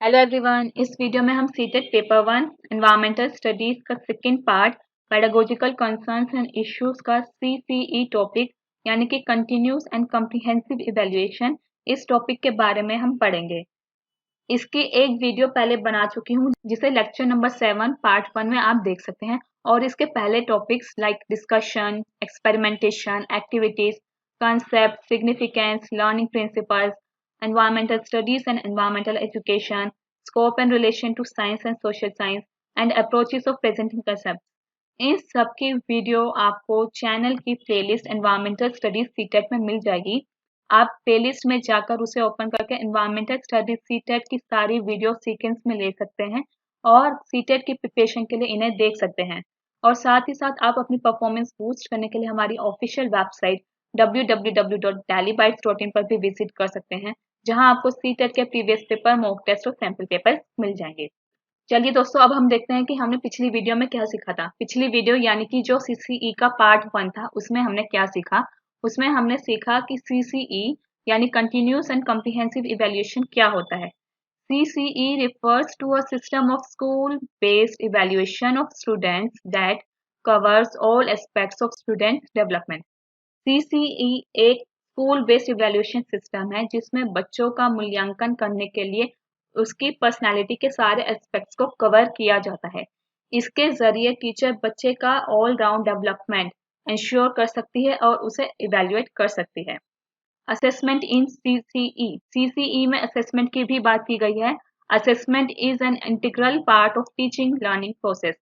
Hello everyone. इस video में हम सीटेट पेपर 1 एनवायरमेंटल स्टडीज का second part pedagogical concerns and issues का CCE टॉपिक यानी कि कंटिन्यूस एंड कम्प्रिहेंसिव इवैल्यूएशन, इस टॉपिक के बारे में हम पढ़ेंगे। इसकी एक वीडियो पहले बना चुकी हूँ जिसे लेक्चर नंबर 7 पार्ट 1 में आप देख सकते हैं, और इसके पहले topics like discussion, experimentation, activities, concept, significance, learning principles, environmental studies and environmental education, scope and relation to science and social science, and approaches of presenting concepts. इन सब की वीडियो आपको चैनल की प्लेलिस्ट एनवायरमेंटल स्टडीज सीटेट में मिल जाएगी। आप playlist में जाकर उसे ओपन करके एनवायरमेंटल स्टडीज सीटेट की सारी वीडियो सीक्वेंस में ले सकते हैं और सीटेट की प्रिपरेशन के लिए इन्हें देख सकते हैं। और साथ ही साथ आप अपनी परफॉर्मेंस बूस्ट करने के लिए हमारी ऑफिशियल वेबसाइट www.dallybytes.in पर भी विजिट कर सकते हैं, जहां आपको सीटेट के प्रीवियस पेपर, मॉक टेस्ट और सैंपल पेपर मिल जाएंगे। चलिए दोस्तों, अब हम देखते हैं कि हमने पिछली वीडियो में क्या सीखा था। पिछली वीडियो यानी कि जो CCE का पार्ट 1 था, उसमें हमने क्या सीखा। उसमें हमने सीखा कि CCE यानी कंटिन्यूस एंड कम्प्रिहेंसिव इवैल्यूएशन क्या होता है। CCE refers to a system of school-based evaluation of students that covers all aspects of student development. CCE एक स्कूल बेस्ड इवैल्यूएशन सिस्टम है जिसमें बच्चों का मूल्यांकन करने के लिए उसकी पर्सनालिटी के सारे एस्पेक्ट्स को कवर किया जाता है। इसके जरिए टीचर बच्चे का ऑल राउंड डेवलपमेंट इंश्योर कर सकती है और उसे इवैल्यूएट कर सकती है। असेसमेंट इन CCE में असेसमेंट की भी बात की गई है। Assessment is an integral part of teaching learning process.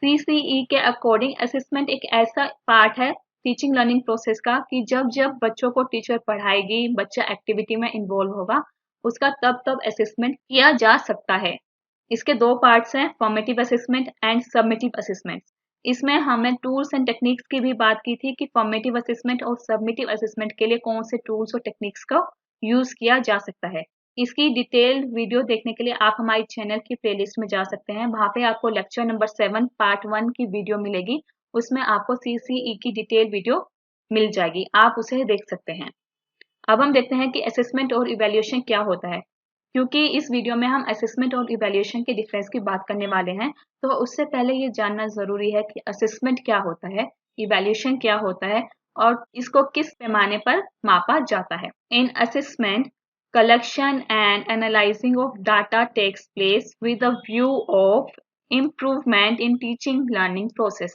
CCE के अकॉर्डिंग असेसमेंट एक ऐसा पार्ट है टीचिंग लर्निंग प्रोसेस का कि जब जब बच्चों को टीचर पढ़ाएगी, बच्चा एक्टिविटी में इन्वॉल्व होगा, उसका तब तब असेसमेंट किया जा सकता है। इसके दो पार्ट्स हैं, formative assessment and submissive assessment. इसमें हमने टूल्स एंड टेक्निक्स की भी बात की थी कि फॉर्मेटिव असेसमेंट और सबमिटिव असेसमेंट के लिए कौन से टूल्स और टेक्निक्स का यूज किया जा सकता है। इसकी डिटेल्ड वीडियो देखने के लिए आप हमारी चैनल की प्लेलिस्ट में जा सकते हैं। वहां पे आपको लेक्चर नंबर 7 पार्ट 1 की वीडियो मिलेगी। उसमें आपको CCE की डिटेल वीडियो मिल जाएगी, आप उसे देख सकते हैं। अब हम देखते हैं कि असेसमेंट और इवैल्यूएशन क्या होता है। क्योंकि इस वीडियो में हम असेसमेंट और इवैल्यूएशन के डिफरेंस की बात करने वाले हैं, तो उससे पहले ये जानना जरूरी है कि असेसमेंट क्या होता है, इवैल्यूएशन क्या होता है और इसको किस पैमाने पर मापा जाता है। In assessment, collection and analyzing of data takes place with a view of improvement in teaching learning process.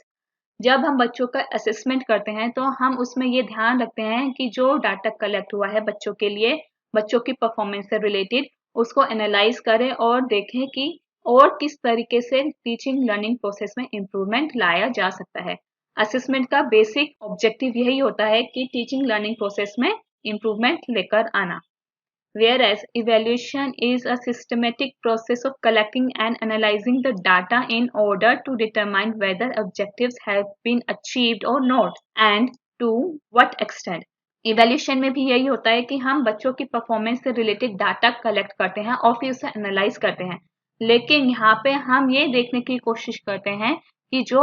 जब हम बच्चों का असेसमेंट करते हैं तो हम उसमें ये ध्यान रखते हैं कि जो डाटा कलेक्ट हुआ है बच्चों के लिए, बच्चों की परफॉर्मेंस से रिलेटेड, उसको एनालाइज करें और देखें कि और किस तरीके से टीचिंग लर्निंग प्रोसेस में इम्प्रूवमेंट लाया जा सकता है। असेसमेंट का बेसिक ऑब्जेक्टिव यही होता है कि टीचिंग लर्निंग प्रोसेस में इम्प्रूवमेंट लेकर आना। Whereas evaluation is a systematic process of collecting and analyzing the data in order to determine whether objectives have been achieved or not and to what extent. Evaluation में भी यही होता है कि हम बच्चों की परफॉर्मेंस से रिलेटेड डाटा कलेक्ट करते हैं और फिर उसे एनालाइज करते हैं, लेकिन यहाँ पे हम ये देखने की कोशिश करते हैं कि जो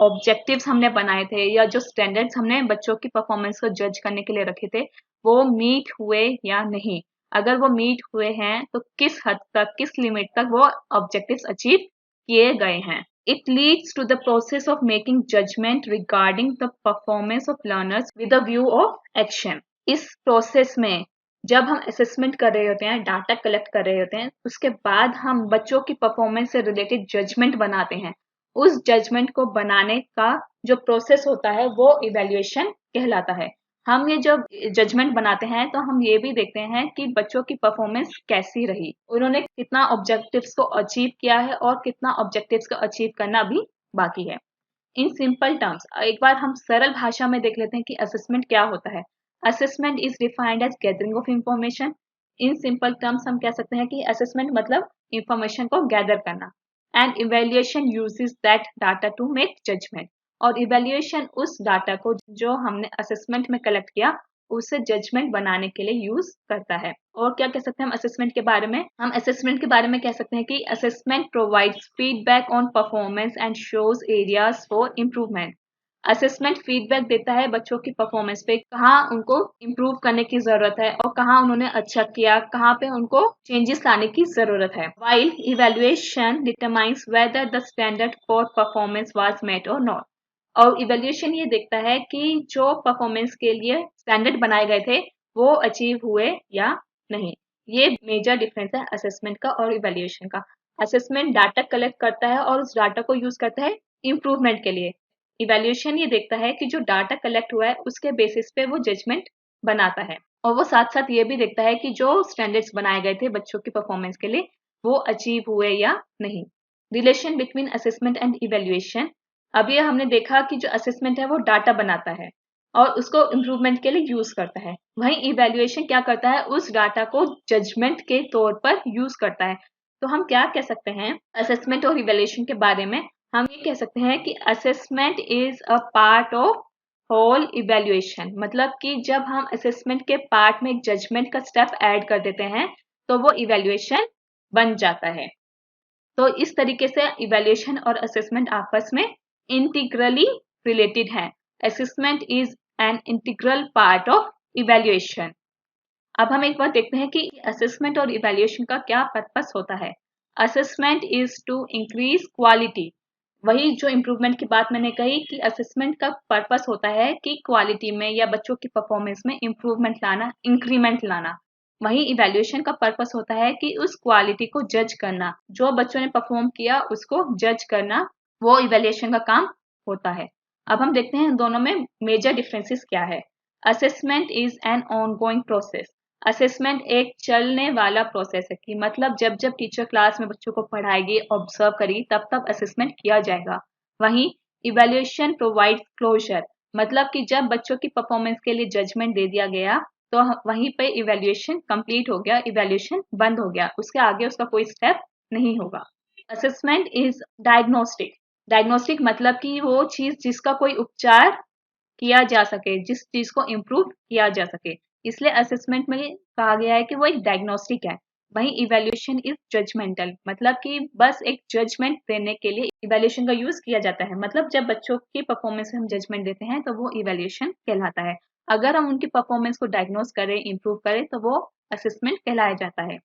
ऑब्जेक्टिव्स हमने बनाए थे या जो स्टैंडर्ड्स हमने बच्चों की परफॉर्मेंस को जज करने के लिए रखे थे, वो मीट हुए या नहीं। अगर वो मीट हुए हैं तो किस हद तक, किस लिमिट तक वो ऑब्जेक्टिव्स अचीव किए गए हैं। It leads to the process of making judgment regarding the performance of learners with a view of action. इस प्रोसेस में जब हम असेसमेंट कर रहे होते हैं, डाटा कलेक्ट कर रहे होते हैं, उसके बाद हम बच्चों की परफॉर्मेंस से रिलेटेड जजमेंट बनाते हैं। उस जजमेंट को बनाने का जो प्रोसेस होता है वो इवैल्यूएशन कहलाता है। हम ये जब जजमेंट बनाते हैं तो हम ये भी देखते हैं कि बच्चों की परफॉर्मेंस कैसी रही, उन्होंने कितना ऑब्जेक्टिव्स को अचीव किया है और कितना ऑब्जेक्टिव्स को अचीव करना अभी बाकी है। इन सिंपल टर्म्स, एक बार हम सरल भाषा में देख लेते हैं कि असेसमेंट क्या होता है। Assessment is defined as gathering of information. In simple terms हम कह सकते हैं कि असेसमेंट मतलब इंफॉर्मेशन को गैदर करना, and evaluation uses that data to make judgment. और इवैल्यूएशन उस डाटा को जो हमने असेसमेंट में कलेक्ट किया उसे जजमेंट बनाने के लिए यूज करता है। और क्या कह सकते हैं हम असेसमेंट के बारे में? हम असेसमेंट के बारे में कह सकते हैं कि assessment provides feedback on performance and shows areas for improvement. Assessment feedback देता है बच्चों की परफॉर्मेंस पे, कहाँ उनको इम्प्रूव करने की जरूरत है और कहाँ उन्होंने अच्छा किया, कहाँ पे उनको चेंजेस लाने की जरूरत है। While evaluation determines whether the standard for performance was met और नॉट। और इवेल्युएशन ये देखता है कि जो परफॉर्मेंस के लिए स्टैंडर्ड बनाए गए थे वो अचीव हुए या नहीं। ये मेजर डिफरेंस है असेसमेंट का और इवेल्युएशन का। असेसमेंट डाटा कलेक्ट करता है और उस डाटा को यूज करता है इम्प्रूवमेंट के लिए। इवेल्युएशन ये देखता है कि जो डाटा कलेक्ट हुआ है उसके बेसिस पे वो जजमेंट बनाता है, और वो साथ साथ ये भी देखता है कि जो स्टैंडर्ड्स बनाए गए थे बच्चों की परफॉर्मेंस के लिए वो अचीव हुए या नहीं। Relation between assessment and evaluation. अब ये हमने देखा कि जो असेसमेंट है वो डाटा बनाता है और उसको इम्प्रूवमेंट के लिए यूज करता है, वहीं इवेल्युएशन क्या करता है, उस डाटा को जजमेंट के तौर पर यूज करता है। तो हम क्या कह सकते हैं असेसमेंट और इवेल्युएशन के बारे में, हम ये कह सकते हैं कि assessment is a part of whole evaluation. मतलब कि जब हम असेसमेंट के पार्ट में एक जजमेंट का स्टेप ऐड कर देते हैं तो वो इवेल्युएशन बन जाता है। तो इस तरीके से इवेल्युएशन और असेसमेंट आपस में इंटीग्रली रिलेटेड है। Assessment is an integral part of evaluation. अब हम एक बार देखते हैं कि असेसमेंट और इवेल्युएशन का क्या पर्पस होता है। Assessment is to increase quality. वही जो इम्प्रूवमेंट की बात मैंने कही कि असेसमेंट का पर्पस होता है कि क्वालिटी में या बच्चों की परफॉर्मेंस में इम्प्रूवमेंट लाना, इंक्रीमेंट लाना। वहीं इवेल्युएशन का पर्पस होता है कि उस क्वालिटी को जज करना, जो बच्चों ने परफॉर्म किया उसको जज करना, वो इवेल्युएशन का काम होता है। अब हम देखते हैं इन दोनों में मेजर डिफरेंसेस क्या है। Assessment is an ongoing process. Assessment एक चलने वाला प्रोसेस है कि मतलब जब जब टीचर क्लास में बच्चों को पढ़ाएगी, ऑब्जर्व करेगी, तब तब असेसमेंट किया जाएगा। वहीं इवेल्युएशन प्रोवाइड क्लोजर, मतलब कि जब बच्चों की परफॉर्मेंस के लिए जजमेंट दे दिया गया तो वहीं पे इवेल्युएशन कंप्लीट हो गया, इवेल्युएशन बंद हो गया, उसके आगे उसका कोई स्टेप नहीं होगा। Assessment is diagnostic. डायग्नोस्टिक मतलब कि वो चीज जिसका कोई उपचार किया जा सके, जिस चीज को इम्प्रूव किया जा सके, इसलिए असेसमेंट में कहा गया है कि वो एक डायग्नोस्टिक है। वहीं इवेल्युएशन इज जजमेंटल, मतलब कि बस एक जजमेंट देने के लिए इवेल्युएशन का यूज किया जाता है। मतलब जब बच्चों की परफॉर्मेंस में हम जजमेंट देते हैं तो वो इवेल्युएशन कहलाता है। अगर हम उनकी परफॉर्मेंस को डायग्नोस करें, इम्प्रूव करें, तो वो असेसमेंट कहलाया जाता है।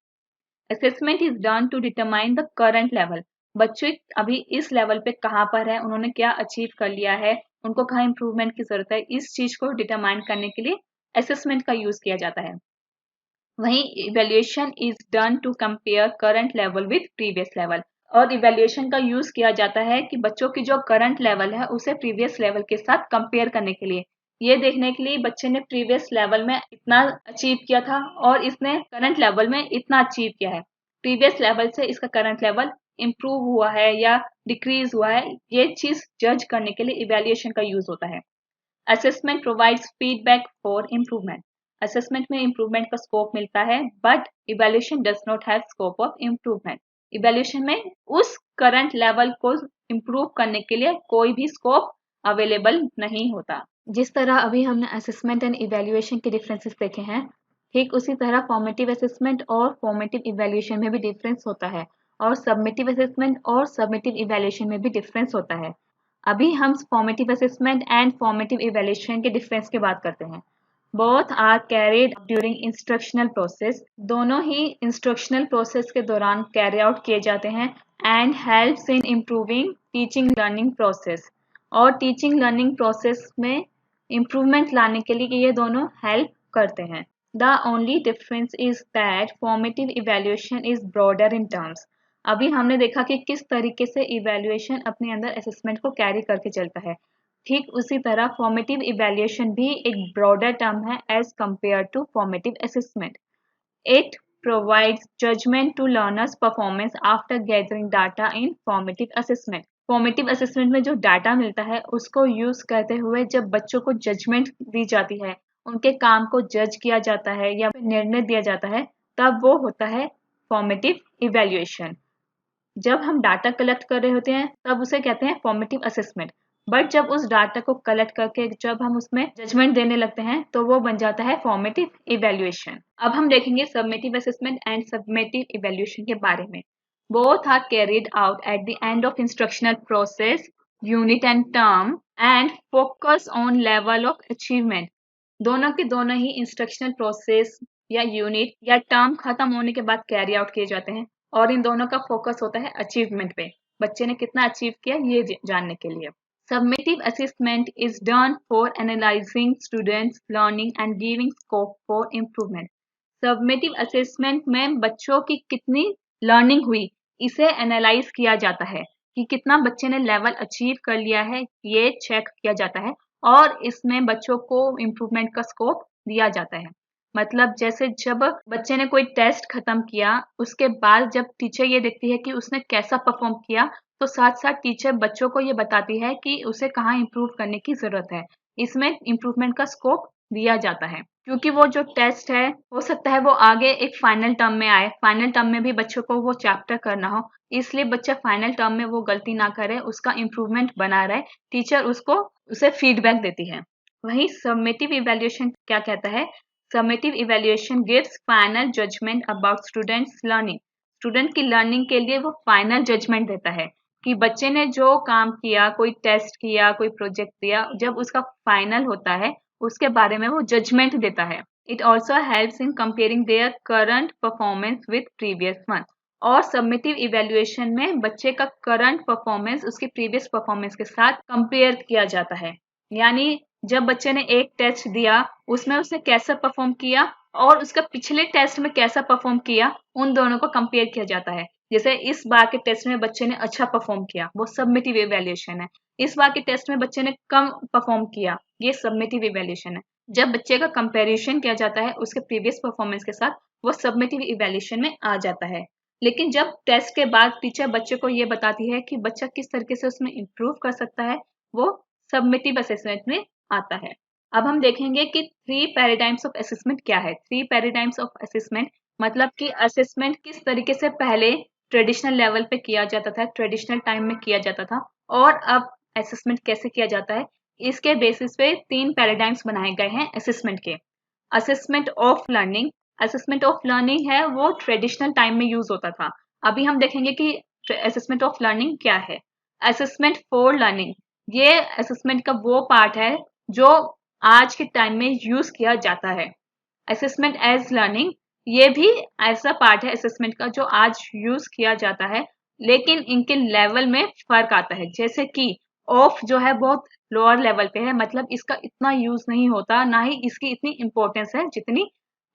Assessment is done to determine the current level. बच्चे अभी इस लेवल पे कहाँ पर है, उन्होंने क्या अचीव कर लिया है, उनको कहाँ इम्प्रूवमेंट की जरूरत है, इस चीज को डिटरमाइन करने के लिए असेसमेंट का यूज किया जाता है। वहीं evaluation is done to compare current level with previous level. और इवेल्युएशन का यूज किया जाता है कि बच्चों की जो करंट लेवल है उसे प्रीवियस लेवल के साथ कंपेयर करने के लिए, ये देखने के लिए बच्चे ने प्रीवियस लेवल में इतना अचीव किया था और इसने करंट लेवल में इतना अचीव किया है, प्रीवियस लेवल से इसका करंट लेवल इम्प्रूव हुआ है या डिक्रीज हुआ है, ये चीज जज करने के लिए इवेल्युएशन का यूज होता है। Assessment provides feedback for improvement. Assessment में इम्प्रूवमेंट का स्कोप मिलता है, but evaluation does not have scope of improvement. Evaluation में उस करंट लेवल को इम्प्रूव करने के लिए कोई भी स्कोप अवेलेबल नहीं होता। जिस तरह अभी हमने असेसमेंट एंड इवेल्युएशन के डिफरेंसेस देखे हैं, ठीक उसी तरह फॉर्मेटिव असेसमेंट और फॉर्मेटिव इवेल्युएशन में भी डिफरेंस होता है, और सबमिटिव असेसमेंट और सबमिटिव इवेल्युएशन में भी डिफरेंस होता है। अभी हम formative assessment and formative evaluation के डिफरेंस की बात करते हैं। Both are carried during instructional process. दोनों ही इंस्ट्रक्शनल प्रोसेस के दौरान कैरी आउट किए जाते हैं and helps in improving teaching learning process. और टीचिंग लर्निंग प्रोसेस में इम्प्रूवमेंट लाने के लिए ये दोनों हेल्प करते हैं। The only difference is that formative evaluation is broader in terms. अभी हमने देखा कि किस तरीके से इवेल्युएशन अपने अंदर असेसमेंट को कैरी करके चलता है, ठीक उसी तरह फॉर्मेटिव इवेल्युएशन भी एक ब्रॉडर टर्म है as compare to formative assessment. It provides judgment to learners performance after gathering data in formative assessment. Formative assessment में जो डाटा मिलता है उसको यूज करते हुए जब बच्चों को जजमेंट दी जाती है, उनके काम को जज किया जाता है या निर्णय दिया जाता है, तब वो होता है फॉर्मेटिव इवेल्युएशन। जब हम डाटा कलेक्ट कर रहे होते हैं तब उसे कहते हैं फॉर्मेटिव असेसमेंट, बट जब उस डाटा को कलेक्ट करके जब हम उसमें जजमेंट देने लगते हैं तो वो बन जाता है फॉर्मेटिव इवेल्युएशन। अब हम देखेंगे summative assessment and summative evaluation के बारे में। Both are carried out at the end of instructional process, unit end term end focus on level of achievement. दोनों के दोनों ही इंस्ट्रक्शनल प्रोसेस या यूनिट या टर्म खत्म होने के बाद कैरी आउट किए जाते हैं और इन दोनों का फोकस होता है अचीवमेंट पे, बच्चे ने कितना अचीव किया ये जानने के लिए। Summative assessment is done for analyzing students' learning and giving scope for improvement. Summative assessment में बच्चों की कितनी लर्निंग हुई इसे एनालाइज किया जाता है कि कितना बच्चे ने लेवल अचीव कर लिया है, ये चेक किया जाता है और इसमें बच्चों को इम्प्रूवमेंट का स्कोप दिया जाता है। मतलब जैसे जब बच्चे ने कोई टेस्ट खत्म किया उसके बाद जब टीचर ये देखती है कि उसने कैसा परफॉर्म किया तो साथ साथ टीचर बच्चों को ये बताती है कि उसे कहाँ इम्प्रूव करने की जरूरत है। इसमें इम्प्रूवमेंट का स्कोप दिया जाता है क्योंकि वो जो टेस्ट है हो सकता है वो आगे एक फाइनल टर्म में आए, फाइनल टर्म में भी बच्चों को वो चैप्टर करना हो, इसलिए बच्चा फाइनल टर्म में वो गलती ना करे, उसका इम्प्रूवमेंट बना रहे, टीचर उसे फीडबैक देती है। वहीं समेटिव इवैल्यूएशन क्या कहता है? Summative evaluation gives final judgement about students learning. Student की लर्निंग के लिए वो फाइनल जजमेंट देता है कि बच्चे ने जो काम किया, कोई टेस्ट किया, कोई प्रोजेक्ट दिया, जब उसका फाइनल होता है उसके बारे में वो जजमेंट देता है। It also helps in comparing their current performance with previous one. और सबमिटिव इवेल्युएशन में बच्चे का करंट परफॉर्मेंस उसके प्रीवियस परफॉर्मेंस के साथ कंपेयर किया जाता है। यानी जब बच्चे ने एक टेस्ट दिया उसमें उसने कैसा परफॉर्म किया और उसका पिछले टेस्ट में कैसा परफॉर्म किया, उन दोनों को कंपेयर किया जाता है। जैसे इस बार के टेस्ट में बच्चे ने अच्छा परफॉर्म किया, वो सबमिटिव इवैल्यूएशन है। इस बार के टेस्ट में बच्चे ने कम परफॉर्म किया, ये सबमिटिव इवैल्यूएशन है। जब बच्चे का कंपैरिजन किया जाता है उसके प्रीवियस परफॉर्मेंस के साथ, वो सबमिटिव इवैल्यूएशन में आ जाता है। लेकिन जब टेस्ट के बाद टीचर बच्चे को ये बताती है कि बच्चा किस तरीके से उसमें इम्प्रूव कर सकता है, वो सबमिटिव असेसमेंट में आता है। अब हम देखेंगे कि 3 पैराडाइम्स ऑफ असेसमेंट क्या है। 3 पैराडाइम्स ऑफ असेसमेंट मतलब कि असेसमेंट किस तरीके से पहले ट्रेडिशनल लेवल पे किया जाता था, ट्रेडिशनल टाइम में किया जाता था और अब असेसमेंट कैसे किया जाता है, इसके बेसिस पे 3 पैराडाइम्स बनाए गए हैं असेसमेंट के। Assessment of learning, assessment of learning है वो ट्रेडिशनल टाइम में यूज होता था। अभी हम देखेंगे कि असेसमेंट ऑफ लर्निंग क्या है। असेसमेंट फॉर लर्निंग, ये असेसमेंट का वो पार्ट है जो आज के टाइम में यूज किया जाता है। असेसमेंट एज लर्निंग, ये भी ऐसा पार्ट है असेसमेंट का जो आज यूज किया जाता है, लेकिन इनके लेवल में फर्क आता है। जैसे कि ऑफ जो है बहुत लोअर लेवल पे है, मतलब इसका इतना यूज नहीं होता, ना ही इसकी इतनी इंपॉर्टेंस है जितनी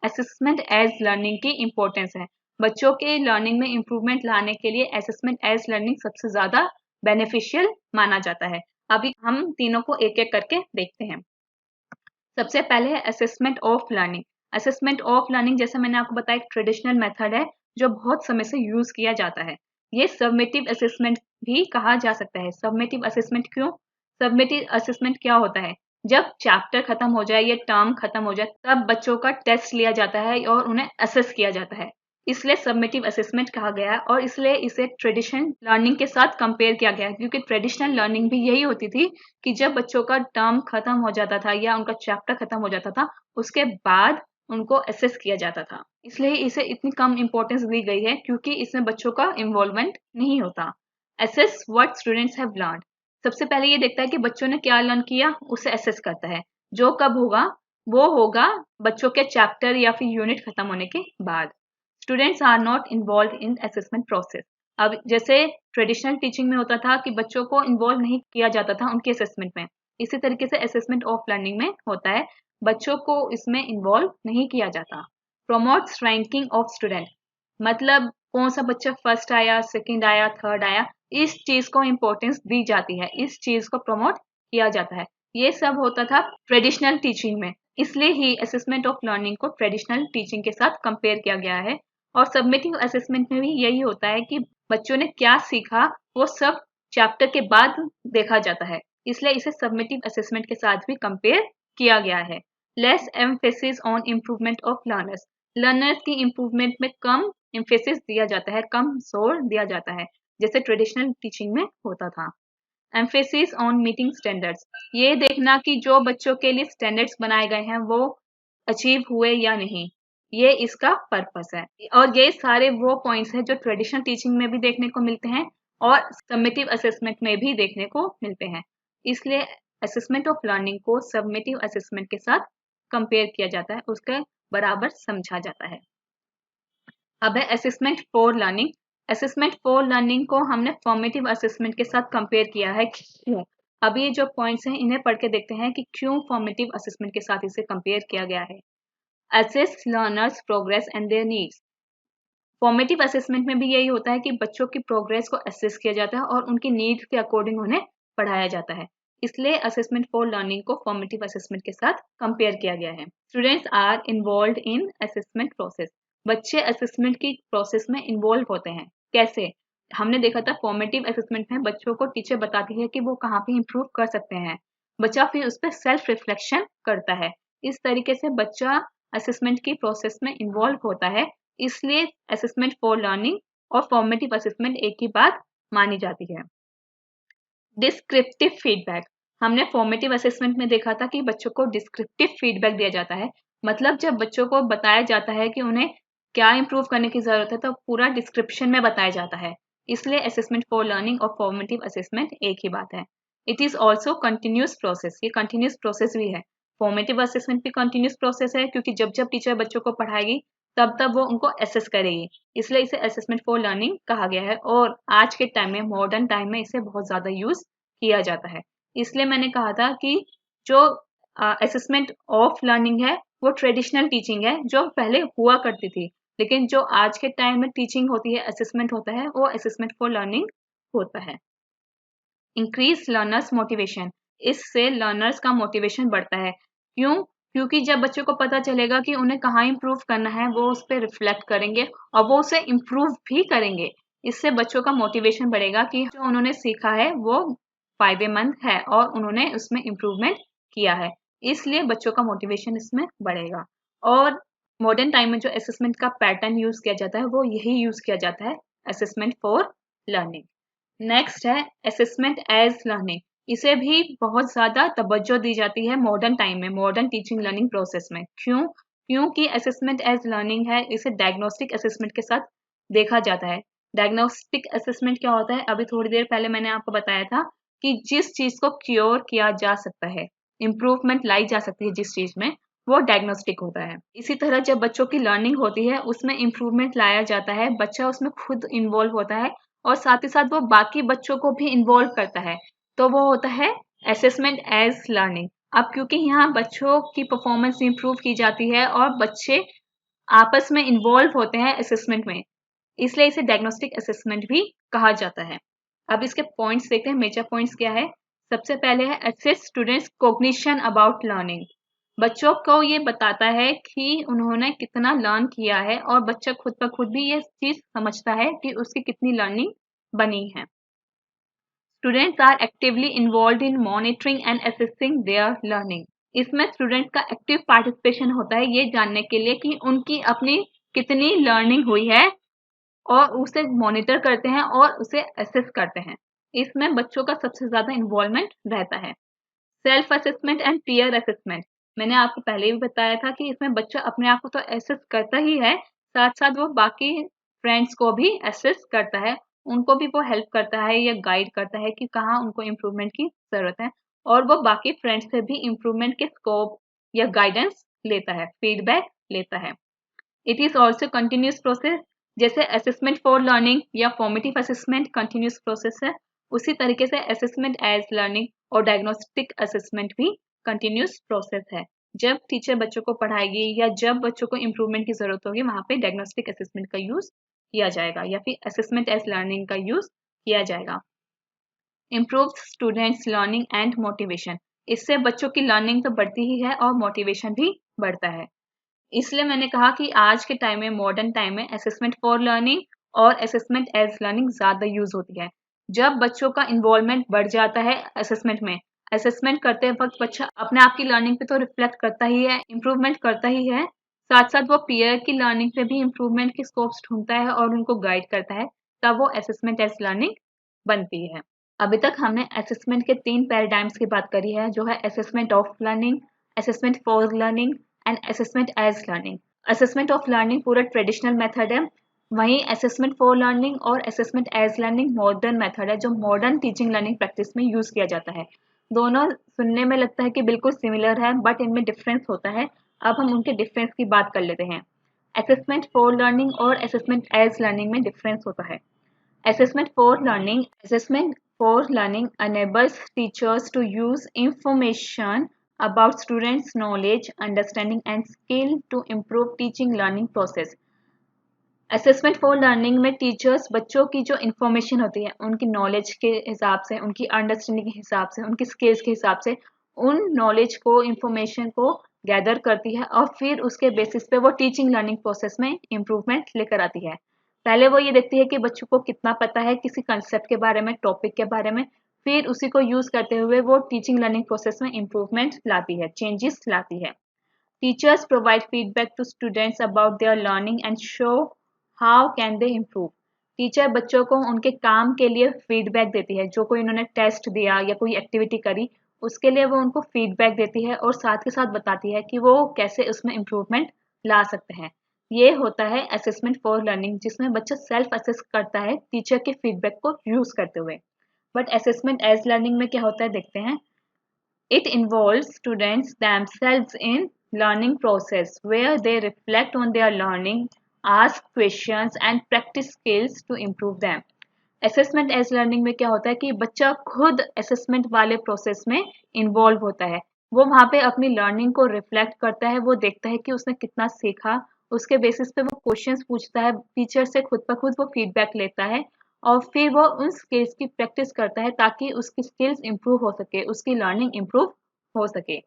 असेसमेंट एज लर्निंग की इंपॉर्टेंस है। बच्चों के लर्निंग में इंप्रूवमेंट लाने के लिए असेसमेंट एज लर्निंग सबसे ज्यादा बेनिफिशियल माना जाता है। अभी हम तीनों को एक एक करके देखते हैं। सबसे पहले है assessment of learning. Assessment of learning जैसे मैंने आपको बताया एक ट्रेडिशनल मेथड है जो बहुत समय से यूज किया जाता है। ये सबमिटिव असेसमेंट भी कहा जा सकता है। सबमिटिव असेसमेंट क्यों? सबमिटिव असेसमेंट क्या होता है? जब चैप्टर खत्म हो जाए या टर्म खत्म हो जाए तब बच्चों का टेस्ट लिया जाता है और उन्हें असेस किया जाता है, इसलिए सबमिटिव असेसमेंट कहा गया है और इसलिए इसे ट्रेडिशनल लर्निंग के साथ कंपेयर किया गया है, क्योंकि ट्रेडिशनल लर्निंग भी यही होती थी कि जब बच्चों का टर्म खत्म हो जाता था या उनका चैप्टर खत्म हो जाता था उसके बाद उनको असेस किया जाता था। इसलिए इसे इतनी कम इंपॉर्टेंस दी गई है क्योंकि इसमें बच्चों का इन्वॉल्वमेंट नहीं होता। Assess what students have learned, सबसे पहले ये देखता है कि बच्चों ने क्या लर्न किया, उसे असेस करता है। जो कब होगा? वो होगा बच्चों के चैप्टर या फिर यूनिट खत्म होने के बाद। Students are not involve in assessment process. अब जैसे ट्रेडिशनल टीचिंग में होता था कि बच्चों को इन्वॉल्व नहीं किया जाता था उनके असेसमेंट में, इसी तरीके से असेसमेंट ऑफ लर्निंग में होता है, बच्चों को इसमें इन्वॉल्व नहीं किया जाता। प्रोमोट्स रैंकिंग ऑफ स्टूडेंट, मतलब कौन सा बच्चा फर्स्ट आया, सेकंड आया, थर्ड आया, इस चीज को इम्पोर्टेंस दी जाती है, इस चीज को प्रमोट किया जाता है। ये सब होता था ट्रेडिशनल टीचिंग में, इसलिए ही असेसमेंट ऑफ लर्निंग को ट्रेडिशनल टीचिंग के साथ कंपेयर किया गया है। और सबमिटिव असेसमेंट में भी यही होता है कि बच्चों ने क्या सीखा वो सब चैप्टर के बाद देखा जाता है, इसलिए इसे सबमिटिव असेसमेंट के साथ भी कंपेयर किया गया है। Less emphasis on improvement of learners, learners की इम्प्रूवमेंट में कम एम्फेसिस दिया जाता है, कम जोर दिया जाता है जैसे ट्रेडिशनल टीचिंग में होता था। एम्फेसिस ऑन मीटिंग स्टैंडर्ड्स, ये देखना कि जो बच्चों के लिए स्टैंडर्ड्स बनाए गए हैं वो अचीव हुए या नहीं, ये इसका पर्पस है। और ये सारे वो पॉइंट्स हैं जो ट्रेडिशनल टीचिंग में भी देखने को मिलते हैं और सबमिटिव असेसमेंट में भी देखने को मिलते हैं। इसलिए असेसमेंट ऑफ लर्निंग को सबमिटिव असेसमेंट के साथ कंपेयर किया जाता है, उसके बराबर समझा जाता है। अब है assessment for learning. Assessment for learning को हमने फॉर्मेटिव असेसमेंट के साथ कंपेयर किया है। क्यों? अब ये जो पॉइंट्स हैं इन्हें पढ़ के देखते हैं कि क्यों फॉर्मेटिव असेसमेंट के साथ इसे कंपेयर किया गया है। Assess learners progress and there needs. Formative assessment में भी यही होता है कि बच्चों की प्रोग्रेस को असेस किया जाता है और उनकी नीड्स के अकॉर्डिंग उन्हें पढ़ाया जाता है। इसलिए असेसमेंट फॉर लर्निंग को फॉर्मेटिव असेसमेंट के साथ कंपेयर किया गया है। Students are involve in assessment process. बच्चे असेसमेंट की प्रोसेस में इन्वॉल्व होते हैं। कैसे? हमने देखा था फॉर्मेटिव असेसमेंट में बच्चों को टीचर बताती है कि वो कहाँ पे इम्प्रूव कर सकते हैं। बच्चा फिर उस पर सेल्फ रिफ्लेक्शन करता है। इस तरीके से बच्चा असेसमेंट की प्रोसेस में इन्वॉल्व होता है। इसलिए असेसमेंट फॉर लर्निंग और फॉर्मेटिव असेसमेंट एक ही बात मानी जाती है। Descriptive feedback. हमने फॉर्मेटिव असेसमेंट में देखा था कि बच्चों को डिस्क्रिप्टिव फीडबैक दिया जाता है। मतलब जब बच्चों को बताया जाता है कि उन्हें क्या इंप्रूव करने की जरूरत है तो पूरा डिस्क्रिप्शन में बताया जाता है। इसलिए असेसमेंट फॉर लर्निंग और फॉर्मेटिव असेसमेंट एक ही बात है। It is also continuous process. ये कंटिन्यूस प्रोसेस भी है। फॉर्मेटिव असेसमेंट भी कंटिन्यूस प्रोसेस है क्योंकि जब जब टीचर बच्चों को पढ़ाएगी तब तब वो उनको असेस करेगी। इसलिए इसे असेसमेंट फॉर लर्निंग कहा गया है और आज के टाइम में मॉडर्न टाइम में इसे बहुत ज़्यादा यूज किया जाता है। इसलिए मैंने कहा था कि जो असेसमेंट ऑफ लर्निंग है वो ट्रेडिशनल टीचिंग है जो पहले हुआ करती थी, लेकिन जो आज के टाइम में टीचिंग होती है, असेसमेंट होता है, वो असेसमेंट फॉर लर्निंग होता है। Increase learners motivation. इससे लर्नर्स का मोटिवेशन बढ़ता है। क्यों? क्योंकि जब बच्चों को पता चलेगा कि उन्हें कहाँ इंप्रूव करना है वो उस पर रिफ्लेक्ट करेंगे और वो उसे इम्प्रूव भी करेंगे। इससे बच्चों का मोटिवेशन बढ़ेगा कि जो उन्होंने सीखा है वो फायदेमंद है और उन्होंने उसमें इम्प्रूवमेंट किया है। इसलिए बच्चों का मोटिवेशन इसमें बढ़ेगा। और मॉडर्न टाइम में जो असेसमेंट का पैटर्न यूज किया जाता है वो यही यूज किया जाता है, असेसमेंट फॉर लर्निंग। नेक्स्ट है असेसमेंट एज लर्निंग। इसे भी बहुत ज़्यादा तवज्जो दी जाती है मॉडर्न टाइम में, मॉडर्न टीचिंग लर्निंग प्रोसेस में। क्यों? क्योंकि असेसमेंट एज लर्निंग है, इसे डायग्नोस्टिक असेसमेंट के साथ देखा जाता है। डायग्नोस्टिक असेसमेंट क्या होता है? अभी थोड़ी देर पहले मैंने आपको बताया था कि जिस चीज़ को क्योर किया जा सकता है, इम्प्रूवमेंट लाई जा सकती है जिस चीज़ में, वो डायग्नोस्टिक होता है। इसी तरह जब बच्चों की लर्निंग होती है उसमें इम्प्रूवमेंट लाया जाता है, बच्चा उसमें खुद इन्वॉल्व होता है और साथ ही साथ वो बाकी बच्चों को भी इन्वॉल्व करता है, तो वो होता है असेसमेंट एज लर्निंग। अब क्योंकि यहाँ बच्चों की परफॉर्मेंस इंप्रूव की जाती है और बच्चे आपस में इन्वॉल्व होते हैं असेसमेंट में, इसलिए इसे डायग्नोस्टिक असेसमेंट भी कहा जाता है। अब इसके पॉइंट्स देखते हैं, मेजर पॉइंट्स क्या है। सबसे पहले है assess students cognition about learning. बच्चों को ये बताता है कि उन्होंने कितना लर्न किया है और बच्चा खुद ब खुद भी ये चीज समझता है कि उसकी कितनी लर्निंग बनी है। Students are actively involve in monitoring and assessing their learning. इसमें स्टूडेंट्स का एक्टिव पार्टिसिपेशन होता है ये जानने के लिए कि उनकी अपनी कितनी लर्निंग हुई है और उसे मॉनिटर करते हैं और उसे असेस करते हैं। इसमें बच्चों का सबसे ज्यादा इन्वॉल्वमेंट रहता है। Self assessment and peer assessment. मैंने आपको पहले भी बताया था कि इसमें बच्चा अपने आप को तो असेस करता ही है, साथ साथ वो बाकी फ्रेंड्स को भी असेस करता है, उनको भी वो हेल्प करता है या गाइड करता है कि कहाँ उनको इम्प्रूवमेंट की जरूरत है और वो बाकी फ्रेंड्स से भी इम्प्रूवमेंट के स्कोप या गाइडेंस लेता है, फीडबैक लेता है। It is also continuous process. जैसे असेसमेंट फॉर लर्निंग या फॉर्मेटिव असेसमेंट कंटिन्यूस प्रोसेस है, उसी तरीके से असेसमेंट एज लर्निंग और डायग्नोस्टिक असेसमेंट भी कंटिन्यूस प्रोसेस है। जब टीचर बच्चों को पढ़ाएगी या जब बच्चों को इम्प्रूवमेंट की जरूरत होगी वहां पे डायग्नोस्टिक असेसमेंट का यूज किया जाएगा या फिर असेसमेंट एज लर्निंग का यूज किया जाएगा। Improve students learning and motivation. इससे बच्चों की लर्निंग तो बढ़ती ही है और मोटिवेशन भी बढ़ता है। इसलिए मैंने कहा कि आज के टाइम में, मॉडर्न टाइम में असेसमेंट फॉर लर्निंग और असेसमेंट एज लर्निंग ज़्यादा यूज होती है। जब बच्चों का इन्वॉल्वमेंट बढ़ जाता है असेसमेंट में, असेसमेंट करते वक्त बच्चा अपने आप की लर्निंग पे तो रिफ्लेक्ट करता ही है, इम्प्रूवमेंट करता ही है, साथ साथ वो पीयर की लर्निंग पे भी इम्प्रूवमेंट के स्कोप्स ढूंढता है और उनको गाइड करता है, तब वो असेसमेंट एज लर्निंग बनती है। अभी तक हमने असेसमेंट के 3 पैराडाइम्स की बात करी है, जो है assessment of learning, assessment for learning and assessment as learning. Assessment of learning पूरा ट्रेडिशनल मेथड है, वहीं असेसमेंट फॉर लर्निंग और assessment as learning modern method है जो मॉडर्न टीचिंग लर्निंग प्रैक्टिस में यूज किया जाता है। दोनों सुनने में लगता है कि बिल्कुल सिमिलर है, बट इनमें डिफरेंस होता है। अब हम उनके डिफरेंस की बात कर लेते हैं। असेसमेंट फॉर लर्निंग और असेसमेंट एज लर्निंग में डिफरेंस होता है। Assessment for learning enables teachers to use information about students' knowledge, understanding, and skill to improve teaching learning process. Assessment for learning में टीचर्स बच्चों की जो इन्फॉर्मेशन होती है, उनकी नॉलेज के हिसाब से, उनकी अंडरस्टैंडिंग के हिसाब से, उनकी स्किल्स के हिसाब से उन नॉलेज को, इन्फॉर्मेशन को गैदर करती है और फिर उसके बेसिस पे वो टीचिंग लर्निंग प्रोसेस में इम्प्रूवमेंट लेकर आती है। पहले वो ये देखती है कि बच्चों को कितना पता है किसी कंसेप्ट के बारे में, टॉपिक के बारे में, फिर उसी को यूज करते हुए वो टीचिंग लर्निंग प्रोसेस में इम्प्रूवमेंट लाती है, चेंजेस लाती है। Teachers provide feedback to students about their learning and show how can they improve. Teacher बच्चों को उनके काम के लिए फीडबैक देती है। जो कोई उन्होंने टेस्ट दिया या कोई एक्टिविटी करी, उसके लिए वो उनको फीडबैक देती है और साथ के साथ बताती है कि वो कैसे उसमें इम्प्रूवमेंट ला सकते हैं। ये होता है असेसमेंट फॉर लर्निंग, जिसमें बच्चा सेल्फ असेस करता है टीचर के फीडबैक को यूज करते हुए। बट असेसमेंट एज लर्निंग में क्या होता है, देखते हैं। It involves students themselves in learning process where they reflect on their learning, ask questions and practice skills to improve them. Assessment as learning में क्या होता है कि बच्चा खुद असेसमेंट वाले प्रोसेस में इन्वॉल्व होता है। वो वहाँ पे अपनी लर्निंग को रिफ्लेक्ट करता है, वो देखता है कि उसने कितना सीखा, उसके बेसिस पे वो क्वेश्चंस पूछता है, टीचर से खुद ब खुद वो फीडबैक लेता है और फिर वो उन स्किल्स की प्रैक्टिस करता है ताकि उसकी स्किल्स इंप्रूव हो सके, उसकी लर्निंग इंप्रूव हो सके।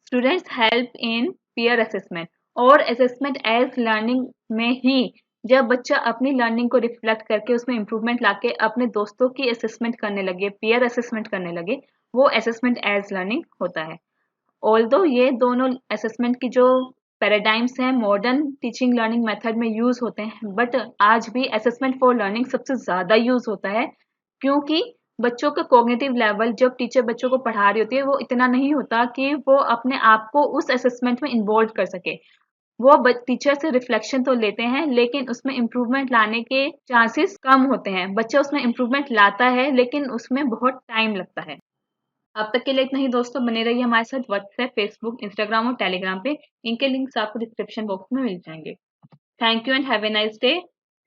Students help in peer assessment और असेसमेंट एज लर्निंग में ही जब बच्चा अपनी लर्निंग को रिफ्लेक्ट करके उसमें इम्प्रूवमेंट लाके अपने दोस्तों की असेसमेंट करने लगे, पीयर असेसमेंट करने लगे, वो असेसमेंट एज लर्निंग होता है। ऑल्दो ये दोनों असेसमेंट की जो पैराडाइम्स हैं मॉडर्न टीचिंग लर्निंग मेथड में यूज होते हैं, बट आज भी असेसमेंट फॉर लर्निंग सबसे ज़्यादा यूज होता है, क्योंकि बच्चों का कॉग्निटिव लेवल जब टीचर बच्चों को पढ़ा रही होती है वो इतना नहीं होता कि वो अपने आप को उस असेसमेंट में इन्वॉल्व कर सके। वो टीचर से रिफ्लेक्शन तो लेते हैं लेकिन उसमें इम्प्रूवमेंट लाने के चांसेस कम होते हैं। बच्चा उसमें इम्प्रूवमेंट लाता है लेकिन उसमें बहुत टाइम लगता है। अब तक के लिए इतना ही दोस्तों, बने रहिए हमारे साथ व्हाट्सएप, फेसबुक, इंस्टाग्राम और टेलीग्राम पे। इनके लिंक्स आपको डिस्क्रिप्शन बॉक्स में मिल जाएंगे। Thank you and have a nice day.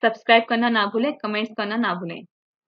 Subscribe करना ना भूलें, कमेंट्स करना ना भूलें।